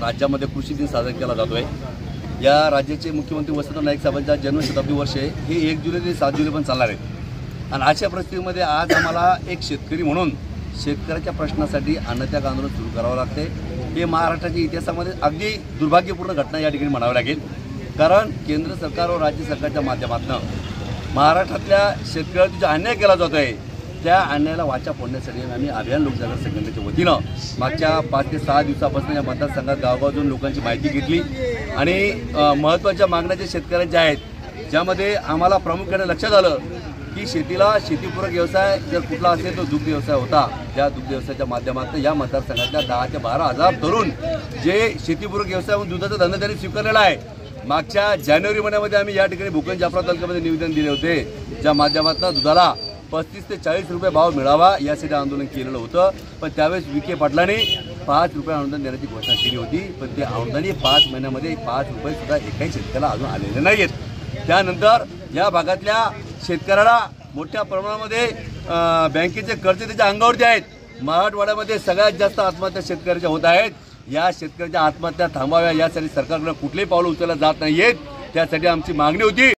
राज्यामध्ये कृषी दिन साजरा केला जातोय। या राज्याचे मुख्यमंत्री वसंतराव नाईक साहेबांचा जन्मशताब्दी वर्ष आहे, हे 1 जुलै ते 7 जुलै पण चालणार आहे। आणि अशा परिस्थितीमध्ये आज आम्हाला एक शेतकरी म्हणून शेतकऱ्याच्या प्रश्नासाठी अन्नत्याग आंदोलन सुरू करावं लागते। हे महाराष्ट्राच्या इतिहासामध्ये अगदी दुर्भाग्यपूर्ण घटना या ठिकाणी म्हणावी लागेल, कारण केंद्र सरकार व राज्य सरकारच्या माध्यमातून महाराष्ट्रातल्या शेतकऱ्याला जो अन्याय केला जातो आहे त्या अन्यायाला वाचा फोडण्यासाठी आम्ही अभियान लोकजागृती संघटनेच्या वतीनं मागच्या 5 ते 6 दिवसापासून या मतदारसंघात गावगाव जाऊन लोकांची माहिती घेतली आणि महत्त्वाच्या मागण्या ज्या शेतकऱ्यांच्या आहेत, ज्यामध्ये आम्हाला प्रामुख्याने लक्षात आलं की शेतीपूरक व्यवसाय जर कुठला असेल तो दुग्ध व्यवसाय होता। त्या दुग्ध व्यवसायाच्या माध्यमातून या मतदारसंघातल्या 10 ते 12 हजार तरुण जे शेतीपूरक व्यवसाय म्हणून दुधाचा धंदा त्यांनी स्वीकारलेला आहे। मागच्या जानेवारी महिन्यामध्ये आम्ही या ठिकाणी भूकन जाफरा तालुक्यामध्ये निवेदन दिले होते, ज्या माध्यमातून दुधाला 35 ते 40 रुपये भाव मिळावा यासाठी आंदोलन केलेलं होतं। पण त्यावेळेस विखे पाटलांनी 5 रुपये अनुदान देण्याची घोषणा केली होती, पण ते अनुदान 5 महिन्यामध्ये 5 रुपये सुद्धा एकाही शेतकऱ्याला अजून आलेले नाहीत। त्यानंतर या भागातल्या शेतकऱ्याला मोठ्या प्रमाणामध्ये बँकेचे कर्ज त्याच्या अंगावरती आहेत। मराठवाड्यामध्ये सगळ्यात जास्त आत्महत्या शेतकऱ्याच्या होत आहेत। या शेतकऱ्याच्या आत्महत्या थांबाव्या यासाठी सरकारकडे कुठलेही पावलं उचलले जात नाहीयेत। त्यासाठी आमची मागणी होती